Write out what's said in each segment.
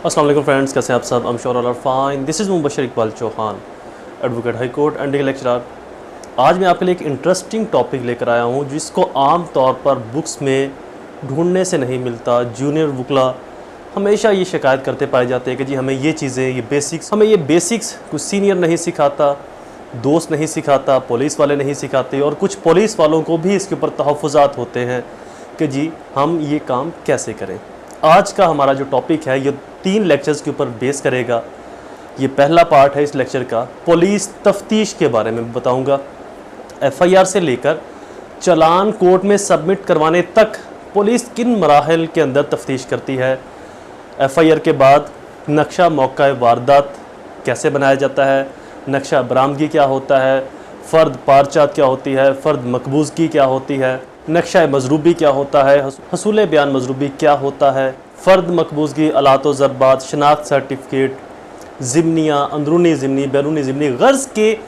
अस्सलाम वालेकुम फ्रेंड्स, कैसे हैं आप सब? I am sure all are fine. This is Mubashir Iqbal Chauhan, advocate high court and lecturer. आज मैं आपके लिए एक इंटरेस्टिंग टॉपिक लेकर आया हूं जिसको आम तौर पर बुक्स में ढूंढने से नहीं मिलता। जूनियर वकला हमेशा ये शिकायत करते पाए जाते हैं कि जी हमें ये चीज़ें, ये बेसिक्स कुछ सीनियर नहीं सिखाता, दोस्त नहीं सिखाता, पुलिस वाले नहीं सिखाते, और कुछ पुलिस वालों को भी इसके ऊपर तहफ़्फ़ुज़ात होते हैं कि जी हम ये काम कैसे करें। आज का हमारा जो टॉपिक है ये 3 लेक्चर्स के ऊपर बेस करेगा। ये पहला पार्ट है इस लेक्चर का। पुलिस तफ्तीश के बारे में बताऊंगा। एफआईआर से लेकर चालान कोर्ट में सबमिट करवाने तक पुलिस किन मराहल के अंदर तफ्तीश करती है। एफआईआर के बाद नक्शा मौका वारदात कैसे बनाया जाता है, नक्शा बरामदगी क्या होता है, फ़र्द पारचात क्या होती है, फ़र्द मकबूज़गी क्या होती है, नक्शा मजरूबी क्या होता है, हसूल बयान मजरूबी क्या होता है, फ़र्द मकबूज़गी, अलातो ज़रबात, शनाख्त सर्टिफिकेट, ज़िम्नियाँ, अंदरूनी ज़िमनी, बैरूनी ज़िमनी, गर्ज़ के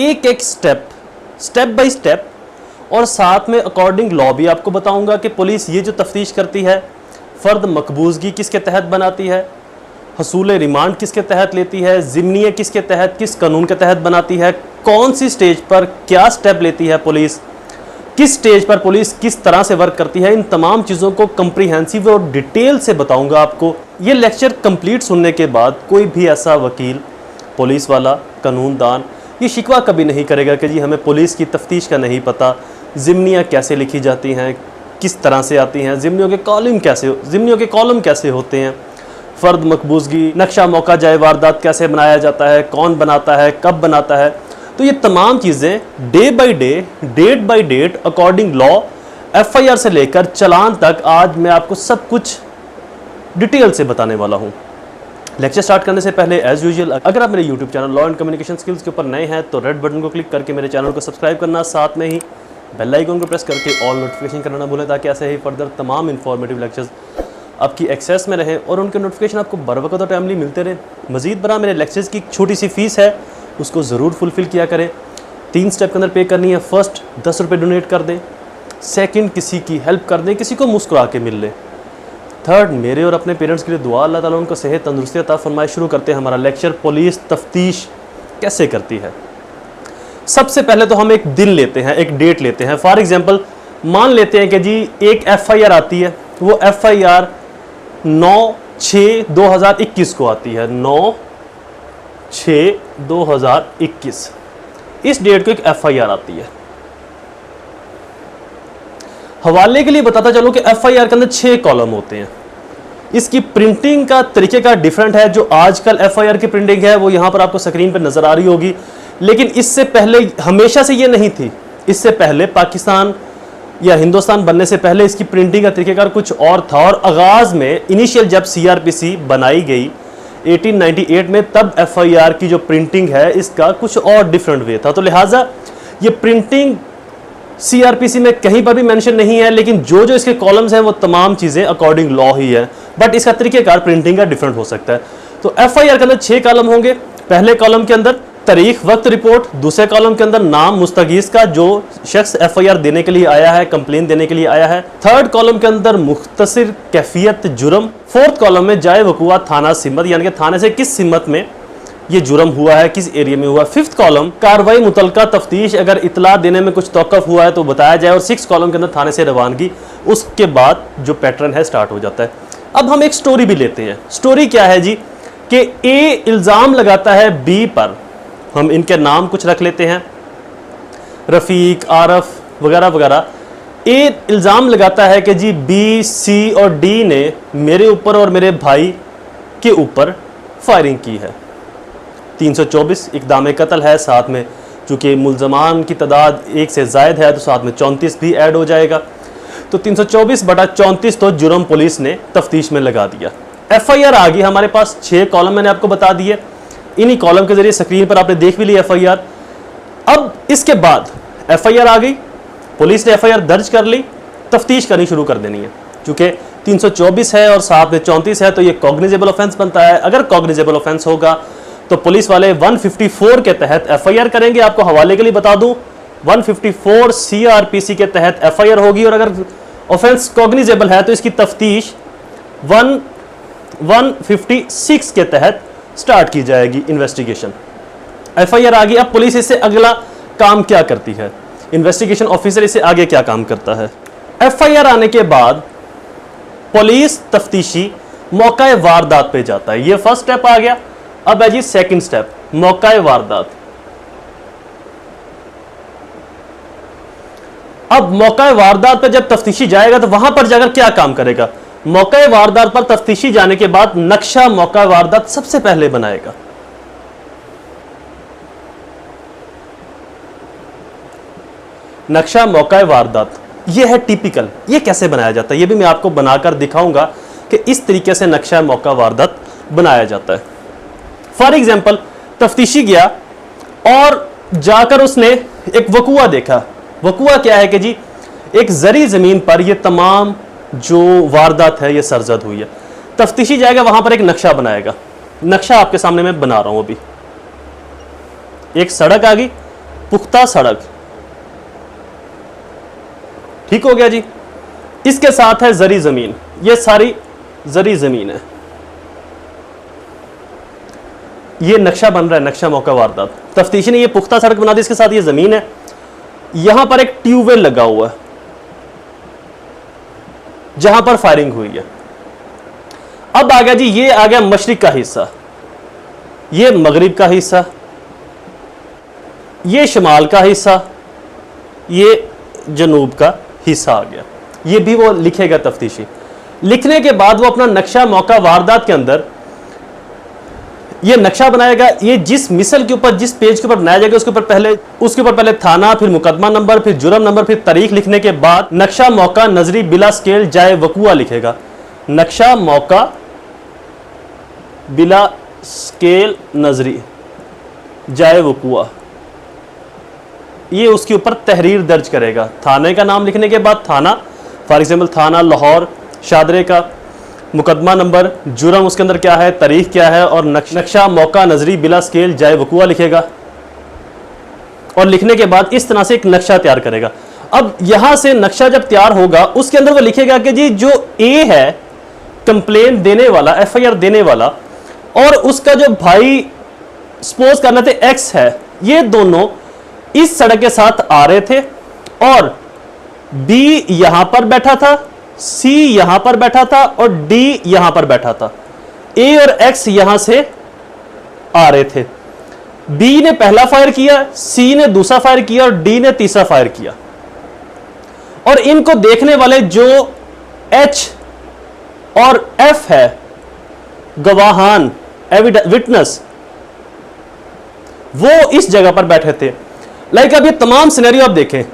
एक स्टेप बाय स्टेप, और साथ में अकॉर्डिंग लॉ भी आपको बताऊंगा कि पुलिस ये जो तफ्तीश करती है, फ़र्द मकबूज़गी किसके तहत बनाती है, हसूल रिमांड किसके तहत लेती है, ज़िम्निया किसके तहत, किस कानून के तहत बनाती है, कौन सी स्टेज पर क्या स्टेप लेती है पुलिस, किस स्टेज पर पुलिस किस तरह से वर्क करती है, इन तमाम चीज़ों को कम्प्रीहेंसिव और डिटेल से बताऊंगा आपको। ये लेक्चर कंप्लीट सुनने के बाद कोई भी ऐसा वकील, पुलिस वाला, कानूनदान ये शिकवा कभी नहीं करेगा कि जी हमें पुलिस की तफ्तीश का नहीं पता, ज़िम्नियाँ कैसे लिखी जाती हैं, किस तरह से आती हैं, ज़िम्नियों के कॉलम कैसे होते हैं, फ़र्द मकबूज़गी, नक्शा मौका जाए वारदात कैसे बनाया जाता है, कौन बनाता है, कब बनाता है। तो ये तमाम चीज़ें day by day, date by date, according law, FIR से लेकर चालान तक आज मैं आपको सब कुछ डिटेल से बताने वाला हूँ। लेक्चर स्टार्ट करने से पहले एज यूजुअल अगर आप मेरे YouTube channel law and communication skills के ऊपर नए हैं तो रेड बटन को क्लिक करके मेरे चैनल को सब्सक्राइब करना, साथ में ही बेल आइकन को प्रेस करके ऑल नोटिफिकेशन करना ना भूलें, ताकि ऐसे ही फर्दर तमाम इंफॉर्मेटिव लेक्चर्स आपकी एक्सेस में रहें और उनके नोटिफिकेशन आपको बर वक्त और टाइमली मिलते रहें। मज़ीद बरा मेरे लेक्चर्स की छोटी सी फ़ीस है, उसको ज़रूर फुलफ़िल किया करें। 3 स्टेप के अंदर पे करनी है। फर्स्ट 10 रुपये डोनेट कर दें, सेकंड किसी की हेल्प कर दें, किसी को मुस्कुरा के मिल लें, थर्ड मेरे और अपने पेरेंट्स के लिए दुआ, अल्लाह ताला उनको सेहत तंदुरुस्ती अता फरमाए। शुरू करते हैं हमारा लेक्चर। पुलिस तफ्तीश कैसे करती है। सबसे पहले तो हम एक दिन लेते हैं, एक डेट लेते हैं। फॉर एग्जाम्पल मान लेते हैं कि जी एक एफआईआर आती है, वो एफआईआर 9/6/2021 को आती है। 9/6/2021 इस डेट को एक एफआईआर आती है। हवाले के लिए बताता चलो कि एफआईआर के अंदर 6 कॉलम होते हैं। इसकी प्रिंटिंग का तरीके का डिफरेंट है। जो आजकल एफआईआर की प्रिंटिंग है वो यहां पर आपको स्क्रीन पर नजर आ रही होगी, लेकिन इससे पहले हमेशा से ये नहीं थी। इससे पहले पाकिस्तान या हिंदुस्तान बनने से पहले इसकी प्रिंटिंग का तरीकेकार कुछ और था, और आगाज में इनिशियल जब सीआरपीसी बनाई गई 1898 में, तब एफआईआर की जो प्रिंटिंग है इसका कुछ और डिफरेंट वे था। तो लिहाजा ये प्रिंटिंग सीआरपीसी में कहीं पर भी मेंशन नहीं है, लेकिन जो जो इसके कॉलम्स हैं वो तमाम चीज़ें अकॉर्डिंग लॉ ही है, बट इसका तरीकेकार प्रिंटिंग का डिफरेंट हो सकता है। तो एफआईआर के अंदर 6 कॉलम होंगे। पहले कॉलम के अंदर तारीख वक्त रिपोर्ट, दूसरे कॉलम के अंदर नाम मुस्तगीस का, जो शख्स एफआईआर देने के लिए आया है, कंप्लेन देने के लिए आया है। थर्ड कॉलम के अंदर मुख्तसर कैफियत जुर्म। फोर्थ कॉलम में जाए वकुआ थाना सिमत, यानी कि थाने से किस सिमत में ये जुर्म हुआ है, किस एरिया में हुआ। फिफ्थ कॉलम कार्रवाई मुतलका तफ्तीश, अगर इतला देने में कुछ तौक़ुफ़ हुआ है तो बताया जाए। और 6 कॉलम के अंदर थाने से रवानगी। उसके बाद जो पैटर्न है स्टार्ट हो जाता है। अब हम एक स्टोरी भी लेते हैं। स्टोरी क्या है जी कि ए इल्ज़ाम लगाता है बी पर, हम इनके नाम कुछ रख लेते हैं, रफ़ीक, आरफ वगैरह वगैरह। ए इल्ज़ाम लगाता है कि जी बी, सी और डी ने मेरे ऊपर और मेरे भाई के ऊपर फायरिंग की है। 324 इक़दाम कत्ल है, साथ में चूँकि मुल्ज़मान की तादाद 1 से ज़ायद है तो साथ में 34 भी ऐड हो जाएगा। तो 324/34 तो जुर्म पुलिस ने तफ्तीश में लगा दिया। एफआईआर आ गई हमारे पास। 6 कॉलम मैंने आपको बता दिए। इन्हीं कॉलम के जरिए स्क्रीन पर आपने देख भी ली एफआईआर। अब इसके बाद एफआईआर आ गई, पुलिस ने एफआईआर दर्ज कर ली, तफ्तीश करनी शुरू कर देनी है। चूँकि 324 है और साथ में 34 है तो ये कॉग्निजेबल ऑफेंस बनता है। अगर कॉग्निजेबल ऑफेंस होगा तो पुलिस वाले 154 के तहत एफआईआर करेंगे। आपको हवाले के लिए बता दूं, 154 सीआरपीसी के तहत एफआईआर होगी, और अगर ऑफेंस कॉग्निजेबल है तो इसकी तफ्तीश 156 के तहत स्टार्ट की जाएगी इन्वेस्टिगेशन। एफआईआर आ गई। अब पुलिस इससे अगला काम क्या करती है, इन्वेस्टिगेशन ऑफिसर इससे आगे क्या काम करता है। एफआईआर आने के बाद पुलिस तफ्तीशी मौका वारदात पे जाता है। ये फर्स्ट स्टेप आ गया। अब है जी सेकंड स्टेप, मौका वारदात। अब मौका वारदात पर जब तफ्तीशी जाएगा तो वहां पर जाकर क्या काम करेगा, मौका वारदात पर तफ्तीशी जाने के बाद नक्शा मौका वारदात सबसे पहले बनाएगा। नक्शा मौका वारदात ये है टिपिकल। ये कैसे बनाया जाता है ये भी मैं आपको बनाकर दिखाऊंगा कि इस तरीके से नक्शा मौका वारदात बनाया जाता है। फॉर एग्जाम्पल, तफ्तीशी गया और जाकर उसने एक वकुआ देखा। वकुआ क्या है कि जी एक जरी जमीन पर ये तमाम जो वारदात है ये सरजद हुई है। तफ्तीशी जाएगा वहां पर एक नक्शा बनाएगा। नक्शा आपके सामने मैं बना रहा हूं अभी। एक सड़क आ गई, पुख्ता सड़क, ठीक हो गया जी। इसके साथ है जरी जमीन, ये सारी जरी जमीन है। ये नक्शा बन रहा है, नक्शा मौका वारदात। तफ्तीशी ने ये पुख्ता सड़क बना दी, इसके साथ ये जमीन है। यहां पर एक ट्यूबवेल लगा हुआ है जहां पर फायरिंग हुई है। अब आ गया जी, ये आ गया मशरिक का हिस्सा, ये मगरिब का हिस्सा, ये शमाल का हिस्सा, ये जनूब का हिस्सा आ गया। ये भी वो लिखेगा तफ्तीशी। लिखने के बाद वो अपना नक्शा मौका वारदात के अंदर ये नक्शा बनाएगा। ये जिस मिसल के ऊपर, जिस पेज के ऊपर बनाया जाएगा उसके ऊपर पहले थाना, फिर मुकदमा नंबर, फिर जुर्म नंबर, फिर तारीख लिखने के बाद नक्शा मौका नजरी बिला स्केल जाए वकुआ लिखेगा। नक्शा मौका बिला स्केल नजरी जाए वकुआ, ये उसके ऊपर तहरीर दर्ज करेगा। थाने का नाम लिखने के बाद थाना, फॉर एग्जाम्पल थाना लाहौर शादरे का, मुकदमा नंबर, जुर्म उसके अंदर क्या है, तारीख क्या है, और नक्शा मौका नजरी बिला स्केल जाए वकुआ लिखेगा। और लिखने के बाद इस तरह से एक नक्शा तैयार करेगा। अब यहां से नक्शा जब तैयार होगा उसके अंदर वो लिखेगा कि जी जो ए है कंप्लेंट देने वाला, एफआईआर देने वाला, और उसका जो भाई सपोज करना थे एक्स है, ये दोनों इस सड़क के साथ आ रहे थे और बी यहां पर बैठा था, सी यहां पर बैठा था और डी यहां पर बैठा था। ए और एक्स यहां से आ रहे थे। बी ने पहला फायर किया, सी ने दूसरा फायर किया और डी ने तीसरा फायर किया। और इनको देखने वाले जो एच और एफ है, गवाहान, विटनेस, वो इस जगह पर बैठे थे। लाइक अब ये तमाम सिनेरियो आप देखें,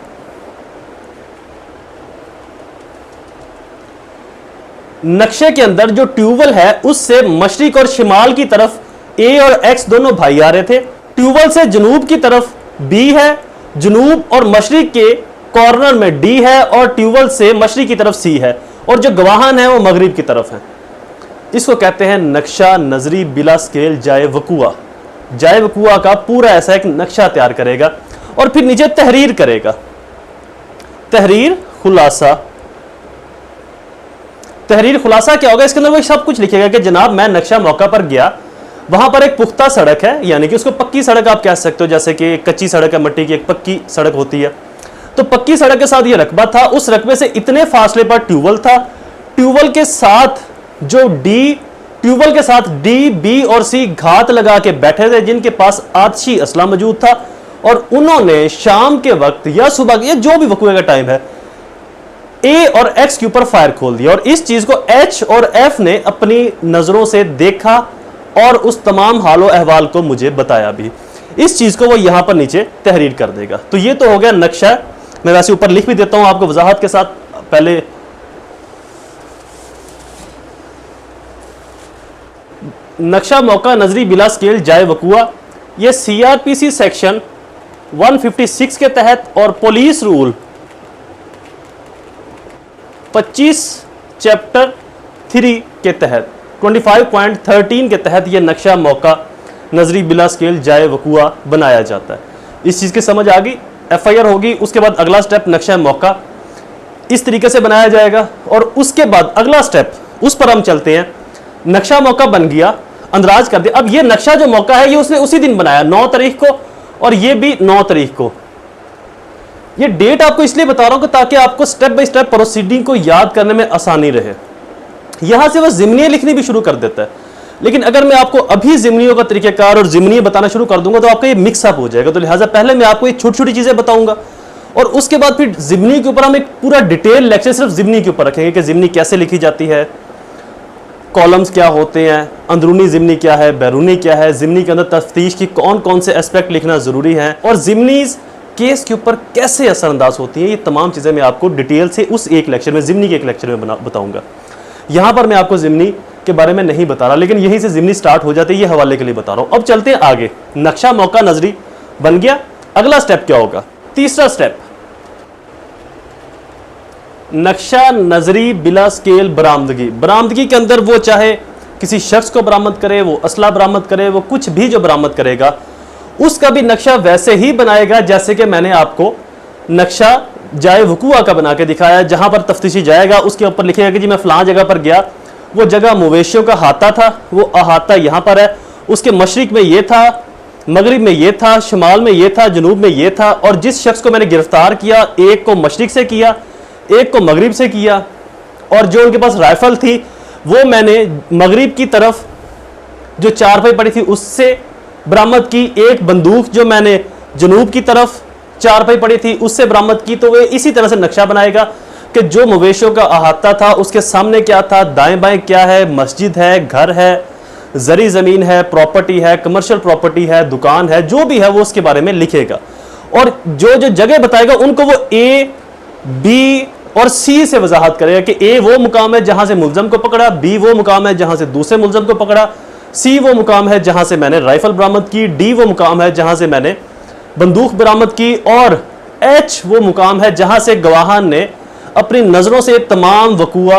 नक्शे के अंदर जो ट्यूबवेल है उससे मशरिक और शिमाल की तरफ ए और एक्स दोनों भाई आ रहे थे। ट्यूबवेल से जनूब की तरफ बी है, जनूब और मशरिक के कॉर्नर में डी है, और ट्यूबवेल से मशरिक की तरफ सी है, और जो गवाहान है वो मगरिब की तरफ है। इसको कहते हैं नक्शा नजरी बिला स्केल जाए वकुआ। जाए वकुआ का पूरा ऐसा एक नक्शा तैयार करेगा और फिर नीचे तहरीर करेगा। तहरीर खुलासा। तहरीर खुलासा क्या होगा, इसके अंदर वो सब कुछ लिखेगा कि जनाब मैं नक्शा मौका पर गया, वहां पर एक पुख्ता सड़क है, यानी कि उसको पक्की सड़क आप कह सकते हो, जैसे कि एक कच्ची सड़क है मट्टी की, एक पक्की सड़क होती है। तो पक्की सड़क के साथ ये रकबा था, उस रकबे से इतने फासले पर ट्यूबवेल था। ट्यूबवेल के साथ जो ट्यूबवेल के साथ डी, बी और सी घात लगा के बैठे थे, जिनके पास आतिशी असला मौजूद था, और उन्होंने शाम के वक्त या सुबह या जो भी वकूए का टाइम है, ए और एक्स के ऊपर फायर खोल दिया। और इस चीज को एच और एफ ने अपनी नजरों से देखा और उस तमाम हालो अहवाल को मुझे बताया भी। इस चीज को वो यहां पर नीचे तहरीर कर देगा। तो ये तो हो गया नक्शा। मैं वैसे ऊपर लिख भी देता हूं आपको वजाहत के साथ। पहले नक्शा मौका नजरी बिला स्केल जाए वकुआ, ये सीआरपीसी सेक्शन 156 के तहत और पुलिस रूल 25 चैप्टर 3 के तहत 25.13 के तहत यह नक्शा मौका नजरी बिला स्केल जाए वकुआ बनाया जाता है। इस चीज़ की समझ आ गई। एफआईआर होगी, उसके बाद अगला स्टेप नक्शा मौका इस तरीके से बनाया जाएगा, और उसके बाद अगला स्टेप उस पर हम चलते हैं। नक्शा मौका बन गया, अंदराज कर दिया। अब ये नक्शा जो मौका है ये उसने उसी दिन बनाया 9 तारीख को, और ये भी 9 तारीख को। ये डेट आपको इसलिए बता रहा हूं कि ताकि आपको स्टेप बाय स्टेप प्रोसीडिंग को याद करने में आसानी रहे। यहां से वह ज़िमनियाँ लिखनी भी शुरू कर देता है, लेकिन अगर मैं आपको अभी ज़िमनियों का तरीक़ाकार और ज़िमनी बताना शुरू कर दूंगा तो आपका ये मिक्सअप हो जाएगा। तो लिहाजा पहले मैं आपको ये छोटी छोटी चीज़ें बताऊंगा, और उसके बाद फिर ज़िमनी के ऊपर हम एक पूरा डिटेल लेक्चर सिर्फ ज़िमनी के ऊपर रखेंगे कि ज़िमनी कैसे लिखी जाती है, कॉलम्स क्या होते हैं, अंदरूनी ज़िमनी क्या है, बैरूनी क्या है, ज़िमनी के अंदर तफ्तीश की कौन कौन से एस्पेक्ट लिखना ज़रूरी है, और ज़िमनीज़ केस के ऊपर कैसे असरअंदाज होती हैं। ये तमाम चीज़ें मैं आपको डिटेल से उस एक लेक्चर में, ज़िमनी के एक लेक्चर में बताऊंगा। यहाँ पर मैं आपको ज़िमनी के बारे में नहीं बता रहा, लेकिन यहीं से ज़िमनी स्टार्ट हो जाती है, ये हवाले के लिए बता रहा हूँ। अब चलते हैं आगे। नक्शा मौका नजरी बन गया, अगला स्टेप क्या होगा? तीसरा स्टेप, नक्शा नजरी बिला स्केल बरामदगी। बरामदगी के अंदर वो चाहे किसी शख्स को बरामद करे, वो असला बरामद करे, वो कुछ भी जो बरामद करेगा उसका भी नक्शा वैसे ही बनाएगा जैसे कि मैंने आपको नक्शा जाए वकूआ का बना के दिखाया। जहां पर तफ्तीशी जाएगा उसके ऊपर लिखेगा कि जी मैं फलां जगह पर गया, वो जगह मवेशियों का हाता था, वो अहाता यहाँ पर है, उसके मशरिक में ये था, मगरिब में ये था, शुमाल में ये था, जनूब में ये था, और जिस शख्स को मैंने गिरफ्तार किया एक को मशरिक से किया, एक को मगरिब से किया, और जो उनके पास राइफल थी वो मैंने मगरिब की तरफ जो चारपाई पड़ी थी उससे बरामद की, एक बंदूक जो मैंने जनूब की तरफ चारपाई पड़ी थी उससे बरामद की। तो वे इसी तरह से नक्शा बनाएगा कि जो मवेशियों का अहाता था उसके सामने क्या था, दाएं बाएं क्या है, मस्जिद है, घर है, जरी ज़मीन है, प्रॉपर्टी है, कमर्शियल प्रॉपर्टी है, दुकान है, जो भी है वो उसके बारे में लिखेगा। और जो जो जगह बताएगा उनको वो ए, बी और सी से वजाहत करेगा कि ए वो मुकाम है जहां से मुलजम को पकड़ा, बी वो मुकाम है जहां से दूसरे मुलजम को पकड़ा, सी वो मुकाम है जहां से मैंने राइफल बरामद की, डी वो मुकाम है जहां से मैंने बंदूक बरामद की, और एच वो मुकाम है जहां से गवाहान ने अपनी नज़रों से तमाम वकूआ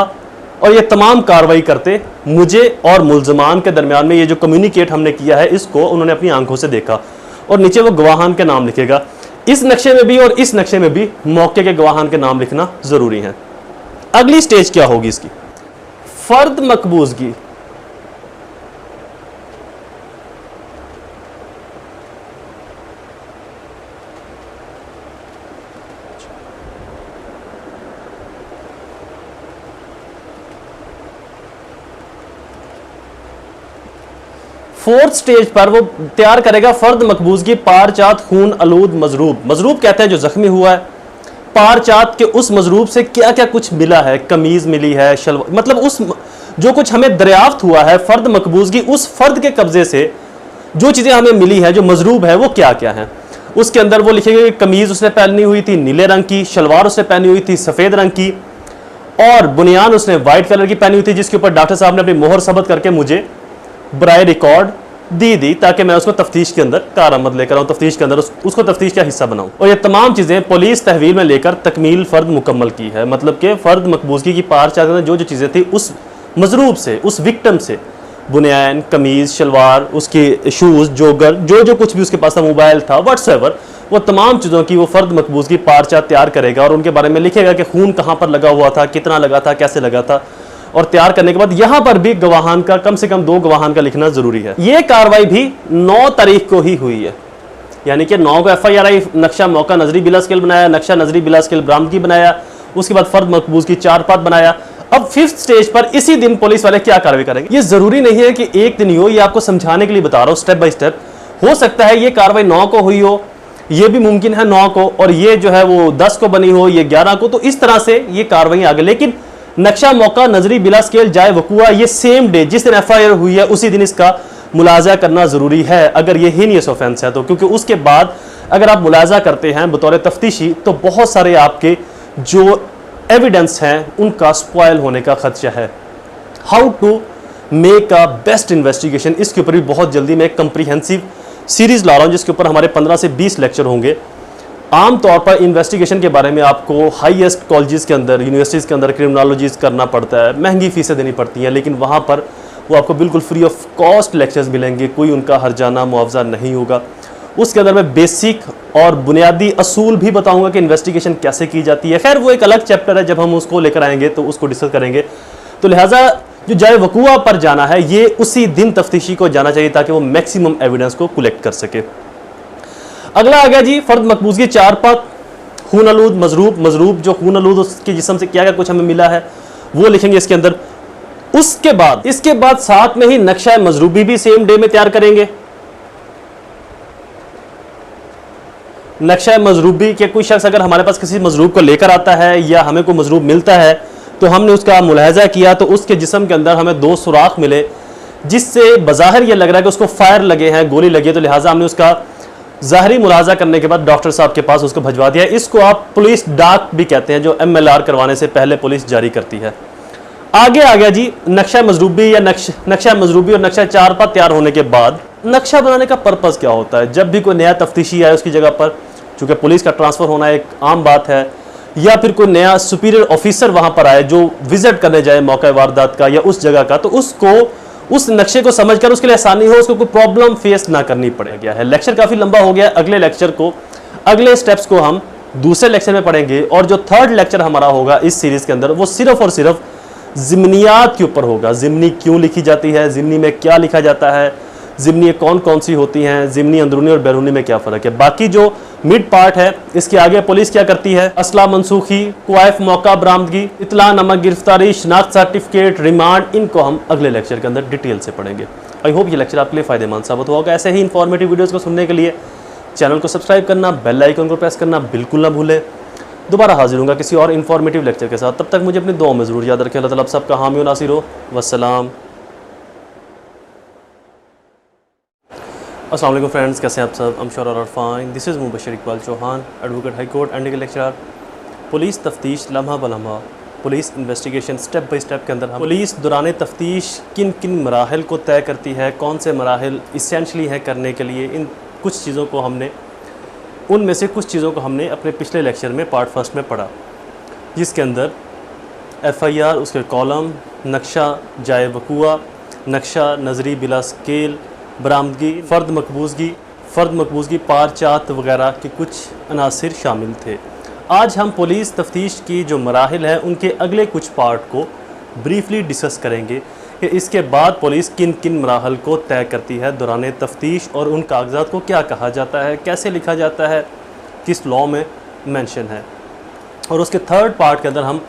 और ये तमाम कार्रवाई करते मुझे और मुलजमान के दरमियान में ये जो कम्युनिकेट हमने किया है इसको उन्होंने अपनी आंखों से देखा। और नीचे वो गवाहान के नाम लिखेगा। इस नक्शे में भी और इस नक्शे में भी मौके के गवाहान के नाम लिखना ज़रूरी है। अगली स्टेज क्या होगी इसकी? फ़र्द मकबूजगी। फोर्थ स्टेज पर वो तैयार करेगा फर्द मकबूजगी, पारचात, खून आलूद मजरूब। मजरूब कहते हैं जो जख्मी हुआ है। पारचात के उस मजरूब से क्या क्या कुछ मिला है, कमीज मिली है, शलवार, मतलब उस जो कुछ हमें दरियाफ्त हुआ है फर्द मकबूजगी, उस फर्द के कब्जे से जो चीज़ें हमें मिली है, जो मजरूब है, वो क्या क्या है। उसके अंदर वो लिखेंगे कि कमीज उसने पहनी हुई थी नीले रंग की, शलवार उसने पहनी हुई थी सफ़ेद रंग की, और बुनियान उसने वाइट कलर की पहनी हुई थी, जिसके ऊपर डॉक्टर साहब ने अपनी मोहर सबत करके मुझे बराए रिकॉर्ड दी ताकि मैं उसको तफ्तीश के अंदर कारआमद लेकर आऊँ, तफ्तीश के अंदर उसको तफ्तीश का हिस्सा बनाऊँ। और ये तमाम चीज़ें पुलिस तहवील में लेकर तकमील फ़र्द मुकम्मल की है। मतलब कि फ़र्द मकबूजगी की पार चाहते जो जो चीज़ें थी उस मजरूब से, उस विक्टम से, बुनियान, कमीज़, शलवार, उसके शूज़, जोगर, जो जो कुछ भी उसके पास था, मोबाइल था, व्हाट्सएवर, वो तमाम चीज़ों की वो फ़र्द मकबूजगी पारचा तैयार करेगा और उनके बारे में लिखेगा कि खून कहाँ पर लगा हुआ था, कितना लगा था, कैसे लगा था। और तैयार करने के बाद यहाँ पर भी गवाहान का कम से कम 2 गवाहान का लिखना ज़रूरी है। ये कार्रवाई भी 9 तारीख को ही हुई है, यानी कि 9 को FIR आई, नक्शा मौका नजरी बिला स्केल बनाया, नक्शा नजरी बिला स्केल बरामदगी बनाया, उसके बाद फ़र्द मकबूज की 4 पात बनाया। अब 5th स्टेज पर इसी दिन पुलिस वाले क्या कार्रवाई करेंगे। ये ज़रूरी नहीं है कि एक दिन ही हो, ये आपको समझाने के लिए बता रहा हूँ स्टेप बाय स्टेप। हो सकता है ये कार्रवाई 9 को हुई हो, ये भी मुमकिन है 9 को, और ये जो है वो 10 को बनी हो, ये 11 को, तो इस तरह से ये कार्रवाई आगे। लेकिन नक्शा मौका नजरी बिला स्केल जाए वकूआ, ये सेम डे जिस दिन FIR हुई है उसी दिन इसका मुलाजा करना ज़रूरी है, अगर ये हीनियस ऑफेंस है तो। क्योंकि उसके बाद अगर आप मुलाजा करते हैं बतौर तफ्तीशी तो बहुत सारे आपके जो एविडेंस हैं उनका स्पॉयल होने का खदशा है। How to make a best investigation, इसके ऊपर भी बहुत जल्दी मैं एक कंप्रीहेंसिव सीरीज़ ला रहा हूँ जिसके ऊपर हमारे 15 से 20 लेक्चर होंगे। आम तौर पर इन्वेस्टिगेशन के बारे में आपको हाईएस्ट कॉलेजेस के अंदर, यूनिवर्सिटीज़ के अंदर क्रिमिनोलॉजीज़ करना पड़ता है, महंगी फ़ीसें देनी पड़ती हैं, लेकिन वहाँ पर वो आपको बिल्कुल फ्री ऑफ कॉस्ट लेक्चर्स मिलेंगे, कोई उनका हर्जाना मुआवजा नहीं होगा। उसके अंदर मैं बेसिक और बुनियादी असूल भी बताऊंगा कि इन्वेस्टिगेशन कैसे की जाती है। खैर वो एक अलग चैप्टर है, जब हम उसको लेकर आएंगे तो उसको डिस्कस करेंगे। तो लिहाजा जो जाए वकूआ पर जाना है ये उसी दिन तफ्तीशी को जाना चाहिए ताकि वो मैक्सिमम एविडेंस को कलेक्ट कर सके। अगला आ गया जी फर्द मकबूजगी 4 पात खून आलूद मजरूब। मजरूब जो खून आलूद उसके जिस्म से क्या क्या कुछ हमें मिला है वो लिखेंगे इसके अंदर। इसके बाद साथ में ही नक्शा मजरूबी भी सेम डे में तैयार करेंगे। नक्शा मजरूबी के कोई शख्स अगर हमारे पास किसी मजरूब को लेकर आता है या हमें कोई मजरूब मिलता है तो हमने उसका मुलाहजा किया तो उसके जिस्म के अंदर हमें 2 सुराख मिले जिससे बज़ाहिर ये लग रहा है कि उसको फायर लगे हैं, गोली लगी है, तो लिहाजा हमने उसका ज़ाहरी मुलाहजा करने के बाद डॉक्टर साहब के पास उसको भिजवा दिया। इसको आप पुलिस डाक भी कहते हैं जो MLR करवाने से पहले पुलिस जारी करती है। आगे आ गया जी नक्शा मजरूबी या नक्शा मजरूबी और नक्शा 4 पात तैयार होने के बाद नक्शा बनाने का पर्पज़ क्या होता है। जब भी कोई नया तफ्तीशी आए उसकी जगह पर, चूँकि पुलिस का ट्रांसफ़र होना एक आम बात है, या फिर कोई नया सुपीरियर ऑफिसर वहाँ पर आए जो विजिट करने जाए मौका वारदात का या उस जगह का, तो उसको उस नक्शे को समझकर उसके लिए आसानी हो, उसको कोई प्रॉब्लम फेस ना करनी पड़े। गया है लेक्चर काफ़ी लंबा हो गया। अगले स्टेप्स को हम दूसरे लेक्चर में पढ़ेंगे और जो 3rd लेक्चर हमारा होगा इस सीरीज़ के अंदर वो सिर्फ और सिर्फ ज़िमनियात के ऊपर होगा। ज़िमनी क्यों लिखी जाती है, ज़िमनी में क्या लिखा जाता है, ज़िमनी कौन कौन सी होती हैं, ज़िमनी अंदरूनी और बैरूनी में क्या फ़र्क है। बाकी जो मिड पार्ट है इसके आगे पुलिस क्या करती है, असला मनसूखी, क्वाइफ मौका बरामदगी, इतला नमक गिरफ्तारी, शनाख्त सर्टिफिकेट, रिमांड, इनको हम अगले लेक्चर के अंदर डिटेल से पढ़ेंगे। आई होप ये लेक्चर आपके लिए फ़ायदेमंद साबित होगा। ऐसे ही इंफॉर्मेटिव वीडियोज़ को सुनने के लिए चैनल को सब्सक्राइब करना, बेल आइकन को प्रेस करना बिल्कुल ना भूलें। दोबारा हाजिर होगा किसी और इन्फॉर्मेटिव लेक्चर के साथ। तब तक मुझे अपनी दुआओं में ज़रूर याद रखें। अल्लाह ताला आप सबका हामी और नासिर हो। वस्सलाम। अस्सलाम वालेकुम फ्रेंड्स, कैसे हैं आप सब? I'm sure all are fine. This is Mubashar Iqbal Chauhan, advocate high court and legal lecturer. Police तफ्तीश लम्हा बलम्हा, police investigation step by step के अंदर हम पुलिस दौरान तफ्तीश किन किन मराहिल को तय करती है, कौन से मराहिल इसेंशली हैं करने के लिए, इन कुछ चीज़ों को हमने उनमें से कुछ चीज़ों को हमने अपने पिछले लेक्चर में पार्ट 1 में पढ़ा, जिसके अंदर FIR, उसके कॉलम, नक्शा जाए वकूआ, नक्शा नजरी बिला स्केल, बरामदगी, फ़र्द मकबूजगी पारचात वगैरह के कुछ अनासिर शामिल थे। आज हम पुलिस तफ्तीश की जो मराहिल हैं उनके अगले कुछ पार्ट को ब्रीफली डिस्कस करेंगे कि इसके बाद पुलिस किन किन मराहल को तय करती है दौरान तफ्तीश और उन कागजात को क्या कहा जाता है, कैसे लिखा जाता है, किस लॉ में मेंशन है। और उसके 3rd पार्ट के अंदर हम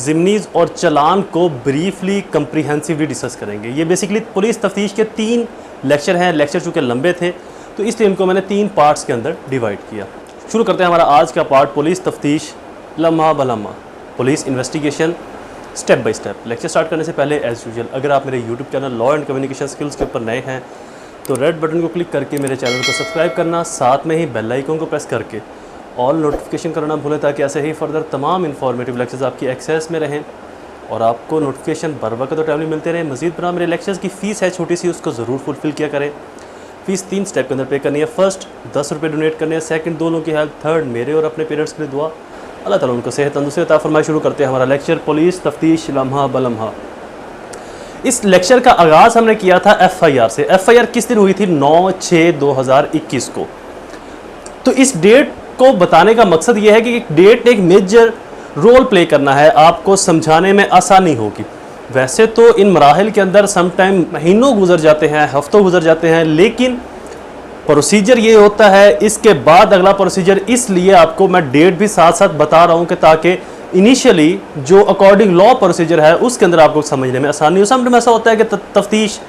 ज़िमनीज़ और चलान को ब्रीफली कंप्रीहेंसिवली डिस्कस करेंगे। ये बेसिकली पुलिस तफ्तीश के 3 लेक्चर हैं। लेक्चर चूँकि लंबे थे तो इसलिए इनको मैंने 3 पार्ट्स के अंदर डिवाइड किया। शुरू करते हैं हमारा आज का पार्ट, पुलिस तफ्तीश लम्हा बलम्हा, police investigation step by step. Lecture start करने से पहले एज़ यूजुअल अगर आप मेरे YouTube channel law and communication skills के ऊपर नए हैं तो रेड बटन को क्लिक करके मेरे चैनल को सब्सक्राइब करना, साथ में ही बेल आइकन को प्रेस करके ऑल नोटिफिकेशन करना भूलें ताकि ऐसे ही फर्दर तमाम इन्फॉर्मेटिव लेक्चर्स आपकी एक्सेस में रहें और आपको नोटिफिकेशन बर वक्त और टाइमली मिलते रहे। मज़ीद बना मेरे लेक्चर्स की फ़ीस है छोटी सी, उसको ज़रूर फुलफ़िल किया करें। फ़ीस 3 स्टेप के अंदर पे करनी है। फर्स्ट 10 रुपये डोनेट करने हैं, सेकंड 2 लोगों की हेल्प, थर्ड मेरे और अपने पेरेंट्स के लिए दुआ। अल्लाह ताला उनको सेहत तंदुरुस्ती अता फरमाए। शुरू करते हैं हमारा लेक्चर, पुलिस तफ्तीश लम्हा बलम्हा। इस लेक्चर का आगाज़ हमने किया था FIR से। FIR किस दिन हुई थी? 9/6/2021 को। तो इस डेट को बताने का मकसद ये है कि डेट एक मेजर रोल प्ले करना है, आपको समझाने में आसानी होगी। वैसे तो इन मराहिल के अंदर समटाइम महीनों गुजर जाते हैं, हफ्तों गुजर जाते हैं, लेकिन प्रोसीजर ये होता है इसके बाद अगला प्रोसीजर, इसलिए आपको मैं डेट भी साथ साथ बता रहा हूँ कि ताकि इनिशियली जो अकॉर्डिंग लॉ प्रोसीजर है उसके अंदर आपको समझने में आसानी हो। समटाइम ऐसा होता है कि तफ्तीश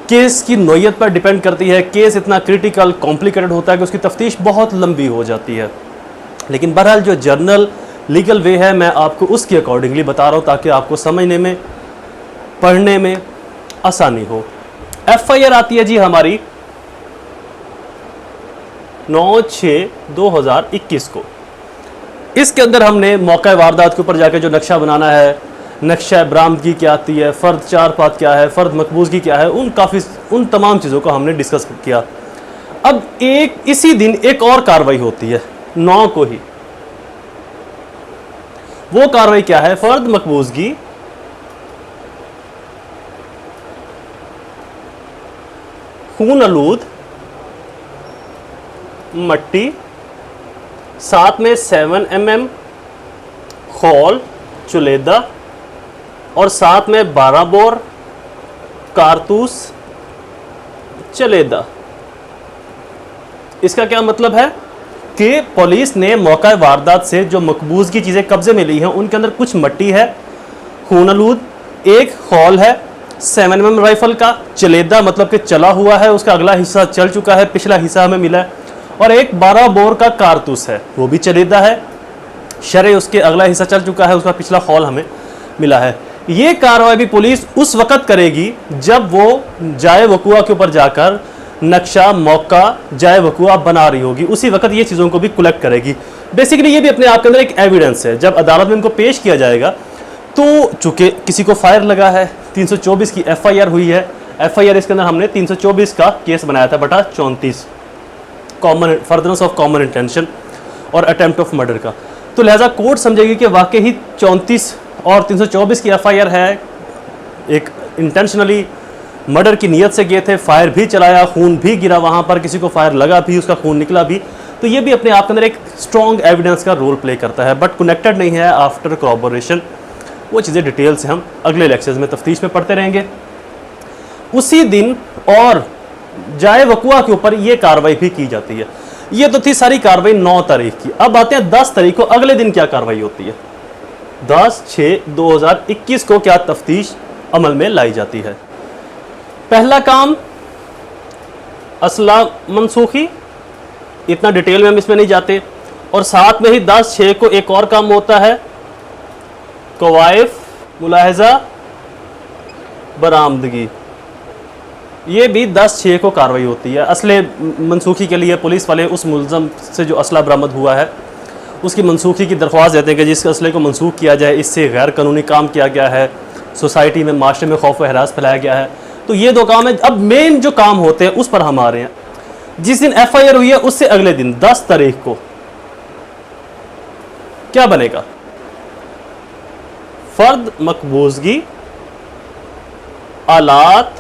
केस की नोयत पर डिपेंड करती है, केस इतना क्रिटिकल कॉम्प्लिकेटेड होता है कि उसकी तफ्तीश बहुत लंबी हो जाती है, लेकिन बहरहाल जो जर्नल लीगल वे है मैं आपको उसके अकॉर्डिंगली बता रहा हूँ ताकि आपको समझने में पढ़ने में आसानी हो। FIR आती है जी हमारी 9/6/2021 को। इसके अंदर हमने मौका वारदात के ऊपर जाकर जो नक्शा बनाना है, नक्शा बरामदगी क्या आती है, फ़र्द 4 पात क्या है, फ़र्द मकबूजगी क्या है, उन तमाम चीज़ों को हमने डिस्कस किया। अब इसी दिन एक और कार्रवाई होती है 9 को ही। वो कार्रवाई क्या है? फ़र्द मकबूजगी खून आलूद मट्टी, साथ में 7 mm खौल चुलेदा और साथ में 12 बोर कारतूस चलेदा। इसका क्या मतलब है कि पुलिस ने मौका वारदात से जो मकबूज की चीज़ें कब्जे में ली हैं उनके अंदर कुछ मट्टी है, खून-आलूद, एक खौल है 7mm राइफल का, चलेदा मतलब कि चला हुआ है, उसका अगला हिस्सा चल चुका है, पिछला हिस्सा हमें मिला है, और एक 12 बोर का कारतूस है, वो भी चलेदा है, शरे उसके अगला हिस्सा चल चुका है, उसका पिछला खौल हमें मिला है। ये कार्रवाई भी पुलिस उस वक़्त करेगी जब वो जाए वकुआ के ऊपर जाकर नक्शा मौका जाए वकुआ बना रही होगी, उसी वक्त ये चीज़ों को भी कलेक्ट करेगी। बेसिकली ये भी अपने आप के अंदर एक एविडेंस है। जब अदालत में इनको पेश किया जाएगा तो चूँकि किसी को फायर लगा है, 324 की FIR हुई है, FIR इसके अंदर हमने 324 का केस बनाया था बटा 34 common furtherance of common intention और अटेम्प्ट ऑफ मर्डर का। तो लिहाजा कोर्ट समझेगी कि वाकई ही 34 और 324 की FIR है, एक इंटेंशनली मर्डर की नीयत से गए थे, फायर भी चलाया, खून भी गिरा वहाँ पर, किसी को फायर लगा भी, उसका खून निकला भी, तो ये भी अपने आप के अंदर एक स्ट्रॉन्ग एविडेंस का रोल प्ले करता है, बट कनेक्टेड नहीं है आफ्टर कॉरबोरेशन। वो चीज़ें डिटेल से हम अगले लेक्चर्स में तफ्तीश में पढ़ते रहेंगे। उसी दिन और जाए वकुआ के ऊपर ये कार्रवाई भी की जाती है। ये तो थी सारी कार्रवाई 9 तारीख की। अब आते हैं 10 तारीख को, अगले दिन क्या कार्रवाई होती है। 10/6/2021 को क्या तफ्तीश अमल में लाई जाती है। पहला काम असला मनसूखी, इतना डिटेल में हम इसमें नहीं जाते, और साथ में ही 10/6 को एक और काम होता है कवायफ मुलाहजा बरामदगी। ये भी 10/6 को कार्रवाई होती है। असले मनसूखी के लिए पुलिस वाले उस मुलजम से जो असला बरामद हुआ है उसकी मनसूखी की दरख्वास्त देते हैं कि जिस असले को मनसूख किया जाए, इससे गैर कानूनी काम किया गया है, सोसाइटी में माशरे में खौफ व हरास फैलाया गया है। तो ये 2 काम है। अब मेन जो काम होते हैं उस पर हम आ रहे हैं। जिस दिन FIR हुई है उससे अगले दिन 10 तारीख को क्या बनेगा। फर्द मकबूजगी आलात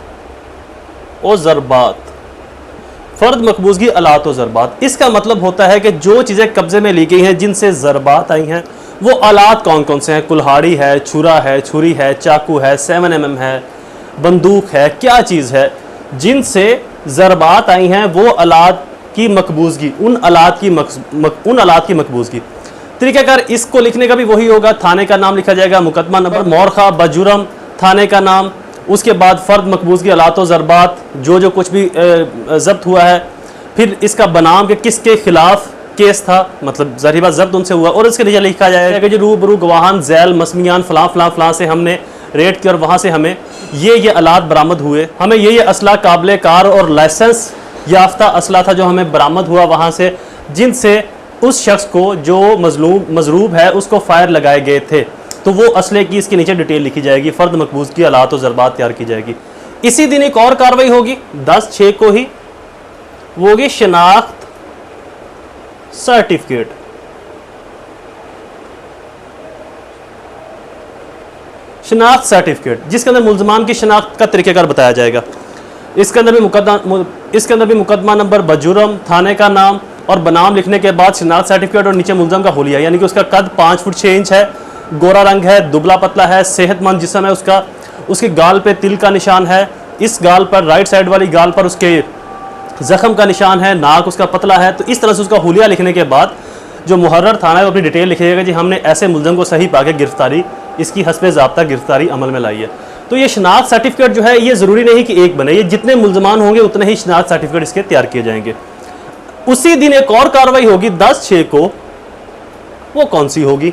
और ज़रबात। फर्द मकबूजगी आलात और ज़रबात, इसका मतलब होता है कि जो चीज़ें कब्जे में ली गई हैं जिनसे ज़रबात आई हैं वो आलात कौन कौन से हैं। कुल्हाड़ी है, छुरा है, छुरी है, चाकू है, 7mm है, बंदूक है, क्या चीज़ है जिनसे ज़रबात आई हैं, वो आलात की मकबूजगी, उन आलात की मकबूजगी। तरीक़ाकार इसको लिखने का भी वही होगा। थाने का नाम लिखा जाएगा, मुकदमा नंबर, मौरखा बजुरम थाने का नाम, उसके बाद फ़र्द मकबूजगी आलात व ज़रबात जो कुछ भी ज़ब्त हुआ है, फिर इसका बनाम कि किसके खिलाफ केस था, मतलब ज़ाहिर बात ज़ब्त उनसे हुआ, और इसके नीचे लिखा जाएगा कि जो रूबरू गवाहान झैल मसमियान फ़लाँ फ़लाँ फ़लाँ से हमने रेड किया और वहाँ से हमें ये आलात बरामद हुए, हमें ये असला काबिल कार और लाइसेंस याफ्ता असला था जो हमें बरामद हुआ वहाँ से, जिनसे उस शख्स को जो मजरूब है उसको फायर लगाए गए थे। तो वो असले की इसके नीचे डिटेल लिखी जाएगी, फ़र्द मकबूज की आलात और ज़रबात तैयार की जाएगी। इसी दिन एक और कार्रवाई होगी 10/6 को ही, वो होगी शनाख्त सर्टिफिकेट। शनाख्त सर्टिफिकेट जिसके अंदर मुल्ज़मान की शनाख्त का तरीक़ेकार बताया जाएगा। इसके अंदर भी मुकदमा नंबर बजुरम, थाने का नाम और बनाम लिखने के बाद शनाख्त सर्टिफिकेट और नीचे मुल्ज़म का हुलिया, यानी कि उसका कद 5 फुट 6 इंच है, गोरा रंग है, दुबला पतला है, सेहतमंद जिस्म है उसका, उसके गाल पे तिल का निशान है, इस गाल पर राइट साइड वाली गाल पर उसके ज़ख्म का निशान है, नाक उसका पतला है। तो इस तरह से उसका हुलिया लिखने के बाद जो मुहर्रर थाना है वो अपनी डिटेल लिखिएगा जी हमने ऐसे मुल्ज़म को सही पाके गिरफ्तारी, इसकी हस्बे ज़ाब्ता गिरफ्तारी अमल में लाई है। तो ये शनाख्त सर्टिफिकेट जो है ये ज़रूरी नहीं कि एक बने, ये जितने मुल्ज़मान होंगे उतने ही शनाख्त सर्टिफिकेट इसके तैयार किए जाएंगे। उसी दिन एक और कार्रवाई होगी 10/6 को, वो कौन सी होगी?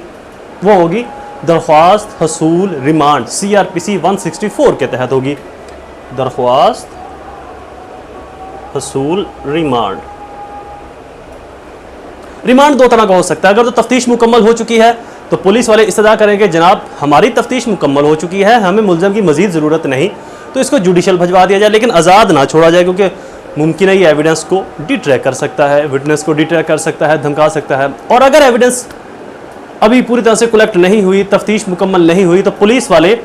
वो होगी दरख्वास्त हसूल रिमांड, CRPC 164 के तहत होगी। दरख्वास्त हसूल रिमांड। रिमांड 2 तरह का हो सकता है। अगर तो तफ्तीश मुकम्मल हो चुकी है तो पुलिस वाले इस्तदा करेंगे जनाब हमारी तफ्तीश मुकम्मल हो चुकी है, हमें मुल्ज़म की मज़ीद ज़रूरत नहीं, तो इसको जुडिशल भजवा दिया जाए, लेकिन आज़ाद ना छोड़ा जाए, क्योंकि मुमकिन है ये एविडेंस को डिट्रैक कर सकता है, विटनेस को डिट्रैक कर सकता है, धमका सकता है। और अगर एविडेंस अभी पूरी तरह से कलेक्ट नहीं हुई, तफ्तीश मुकम्मल नहीं हुई, तो पुलिस वाले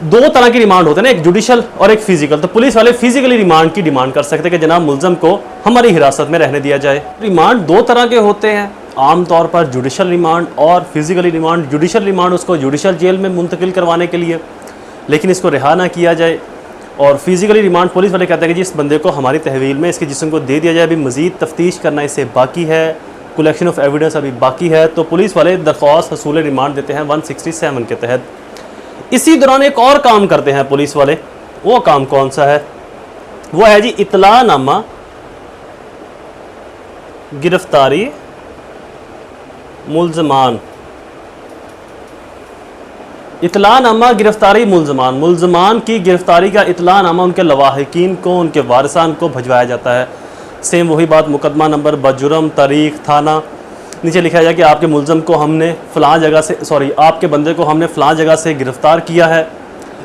2 तरह की रिमांड होते हैं ना, एक जुडिशल और एक फिजिकल। तो पुलिस वाले फिजिकली रिमांड की डिमांड कर सकते हैं कि जनाब मुल्ज़म को हमारी हिरासत में रहने दिया जाए। रिमांड 2 तरह के होते हैं, आमतौर पर जुडिशल रिमांड और फिजिकली रिमांड, जुडिशल रिमांड उसको जुडिशल जेल में मुंतकिल करवाने के लिए, लेकिन इसको रिहा ना किया जाए, और फिजिकली रिमांड पुलिस वाले कहते हैं कि जी इस बंदे को हमारी तहवील में इसके जिस्म को दे दिया जाए, अभी मज़ीद तफ्तीश करना इससे बाकी है, कलेक्शन ऑफ एविडेंस अभी बाकी है। तो पुलिस वाले दरख्वास्त हसूल रिमांड देते हैं 167 के तहत। इसी दौरान एक और काम करते हैं पुलिस वाले, वो काम कौन सा है? वो है जी इतलानामा गिरफ्तारी मुल्ज़मान। इतलानामा गिरफ्तारी मुल्ज़मान, मुल्ज़मान की गिरफ्तारी का इतलानामा उनके लवाहिकीन को, उनके वारिसान को भिजवाया जाता है। सेम वही बात, मुकदमा नंबर, बजुर्म, तारीख, थाना, नीचे लिखा जाए कि आपके मुल्ज़म को हमने फ़लाँ जगह से, सॉरी आपके बंदे को हमने फ़लाँ जगह से गिरफ़्तार किया है,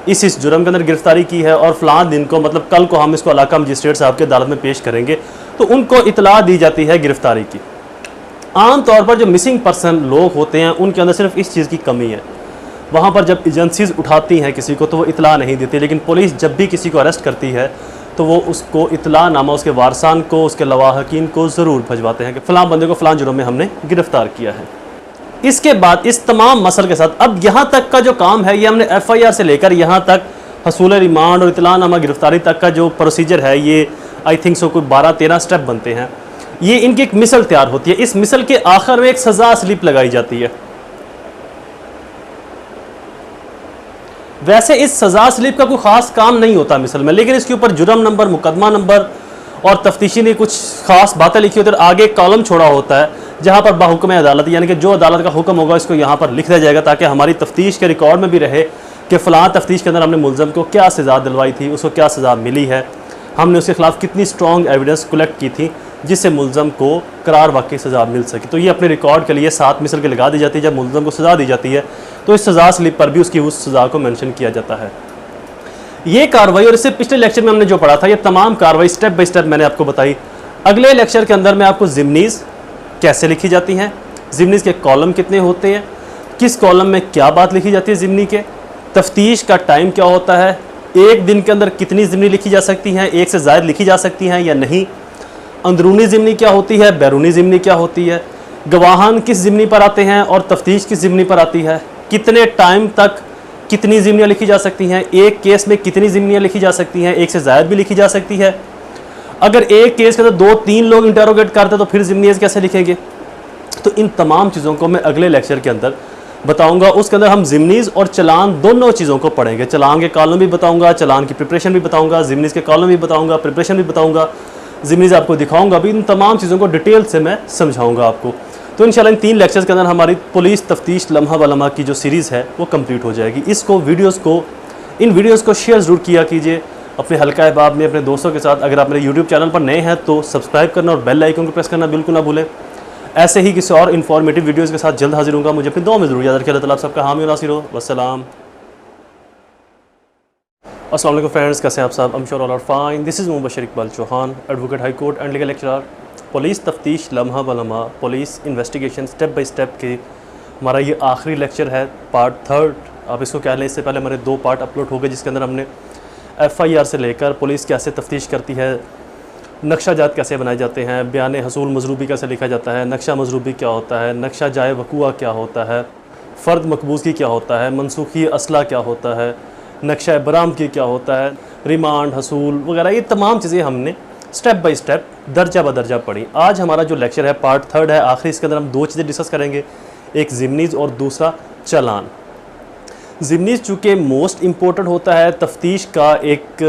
इस जुर्म के अंदर गिरफ़्तारी की है, और फ़लाँ दिन को, मतलब कल को हम इसको इलाका मजिस्ट्रेट साहब के अदालत में पेश करेंगे। तो उनको इतला दी जाती है गिरफ़्तारी की। आम तौर पर जो मिसिंग पर्सन लोग होते हैं उनके अंदर सिर्फ इस चीज़ की कमी है, वहाँ पर जब एजेंसीज़ उठाती हैं किसी को तो वो इतला नहीं देती, लेकिन पुलिस जब भी किसी को अरेस्ट करती है तो वो उसको इतलानामा उसके वारसान को, उसके लवाहकीन को ज़रूर भिजवाते हैं कि फ़लाँ बंदे को फ़लाँ जुर्म में हमने गिरफ़्तार किया है। इसके बाद इस तमाम मसल के साथ अब यहाँ तक का जो काम है, ये हमने FIR से लेकर यहाँ तक हसूल रिमांड और इतलानामा गिरफ़्तारी तक का जो प्रोसीजर है, ये आई थिंक सो कोई 12-13 स्टेप बनते हैं। ये इनकी एक मिसल तैयार होती है, इस मिसल के आखिर में एक सज़ा स्लिप लगाई जाती है। वैसे इस सज़ा स्लिप का कोई ख़ास काम नहीं होता मिसल में, लेकिन इसके ऊपर जुर्म नंबर, मुकदमा नंबर और तफ्तीशी ने कुछ ख़ास बातें लिखी होती है। आगे कॉलम छोड़ा होता है जहाँ पर बाहुक्म अदालत, यानी कि जो अदालत का हुक्म होगा इसको यहाँ पर लिख दिया जाएगा, ताकि हमारी तफ्तीश के रिकॉर्ड में भी रहे कि फ़लाँ तफ्तीश के अंदर हमने मुल्ज़म को क्या सज़ा दिलवाई थी, उसको क्या सज़ा मिली है, हमने उसके खिलाफ कितनी स्ट्रॉन्ग एविडेंस कलेक्ट की थी जिससे मुल्ज़म को करार वाकई सज़ा मिल सके। तो ये अपने रिकॉर्ड के लिए साथ मिसल के लगा दी जाती है। जब मुल्ज़म को सज़ा दी जाती है तो इस सज़ा स्लिप पर भी उसकी उस सज़ा को मेंशन किया जाता है। ये कार्रवाई, और इससे पिछले लेक्चर में हमने जो पढ़ा था, ये तमाम कार्रवाई स्टेप बाय स्टेप मैंने आपको बताई। अगले लेक्चर के अंदर मैं आपको ज़िमनीज़ कैसे लिखी जाती हैं, ज़िमनीज़ के कॉलम कितने होते हैं, किस कॉलम में क्या बात लिखी जाती है ज़िमनी के, तफ्तीश का टाइम क्या होता है, एक दिन के अंदर कितनी ज़िमनी लिखी जा सकती हैं, एक से ज़ायद लिखी जा सकती हैं या नहीं, अंदरूनी ज़िमनी क्या होती है, बैरूनी ज़िमनी क्या होती है, गवाहान किस ज़िमनी पर आते हैं और तफ्तीश किस ज़िमनी पर आती है, कितने टाइम तक कितनी ज़िमनियाँ लिखी जा सकती हैं, एक केस में कितनी ज़िमनियाँ लिखी जा सकती हैं, एक से ज़ायद भी लिखी जा सकती है। अगर एक केस के अंदर 2-3 लोग इंटरोगेट करते तो फिर ज़िमनियाँ कैसे लिखेंगे। तो इन तमाम चीज़ों को मैं अगले लेक्चर के अंदर बताऊंगा। उसके अंदर हम ज़िमनीज़ और चलान दोनों चीज़ों को पढ़ेंगे। चलान के कॉलम भी बताऊंगा, चलान की प्रिपरेशन भी बताऊंगा, ज़िमनीज़ के कॉलम भी बताऊंगा, प्रिपरेशन भी बताऊंगा, ज़िमनीज़ आपको दिखाऊंगा भी। इन तमाम चीज़ों को डिटेल से मैं समझाऊंगा आपको। तो इंशाल्लाह इन 3 लेक्चर्स के अंदर हमारी पुलिस तफ्तीश लम्हा ब लम्हा की जो सीरीज़ है वो कंप्लीट हो जाएगी। इसको इन वीडियोज़ को शेयर ज़रूर किया कीजिए अपने हल्का अहबाब में, अपने दोस्तों के साथ। अगर आप मेरे यूट्यूब चैनल पर नए हैं तो सब्सक्राइब करना और बेल आइकन को प्रेस करना बिल्कुल ना भूलें। ऐसे ही किसी और इन्फॉर्मेटिव वीडियोज़ के साथ जल्द हाजिर होऊंगा। मुझे अपनी दुआ में ज़रूर याद रखिए। अल्लाह ताला आप सबका हामी और नासिर हो। वस्सलाम। अस्सलाम वालेकुम फ्रेंड्स, कैसे हैं आप सब? I'm sure all are fine. This is Mubashar Iqbal Chauhan, advocate high court and legal lecturer. Police तफ्तीश लम्हा ब लम्हा, police investigation step by step के हमारा ये आखिरी लेक्चर है, पार्ट 3 आप इसको कह लें। इससे पहले हमारे 2 पार्ट अपलोड हो गए जिसके अंदर हमने FIR से लेकर पुलिस कैसे तफ्तीश करती है, नक्शा जात कैसे बनाए जाते हैं, बयान हसूल मजरूबी कैसे लिखा जाता है, नक्शा मजरूबी क्या होता है, नक्शा जाए वकूआ क्या होता है, फ़र्द मकबूज़गी क्या होता है, मनसूखी असला क्या होता है, नक्शा बरामदगी क्या होता है, रिमांड हसूल वगैरह, ये तमाम चीज़ें हमने स्टेप बाय स्टेप दर्जा ब दर्जा पढ़ी। आज हमारा जो लेक्चर है पार्ट 3 है आखिरी। इसके अंदर हम 2 चीज़ें डिस्कस करेंगे, एक ज़िमनीज़ और दूसरा चलान। ज़िमनीज़ चूँकि मोस्ट इम्पोर्टेंट होता है, तफ्तीश का एक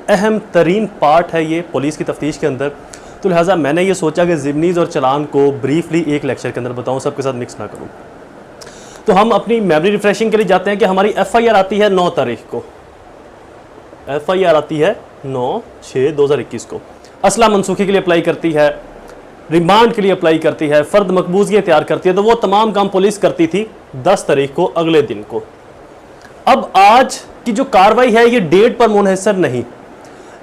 अहम तरीन पार्ट है ये पुलिस की तफ्तीश के अंदर, तो लिहाजा मैंने ये सोचा कि ज़िमनीज़ और चलान को ब्रीफली एक लेक्चर के अंदर बताऊँ, सबके साथ मिक्स ना करूँ। तो हम अपनी मेमोरी रिफ्रेशिंग के लिए जाते हैं कि हमारी FIR आती है 9 तारीख को, FIR आती है 9/6/2021 को। असला मनसूखी के लिए अप्लाई करती है, रिमांड के लिए अप्लाई करती है, फ़र्द मकबूज़गी तैयार करती है। तो वो तमाम काम पुलिस करती थी 10 तारीख को, अगले दिन को। अब आज की जो कार्रवाई है ये डेट पर मुनहसर नहीं।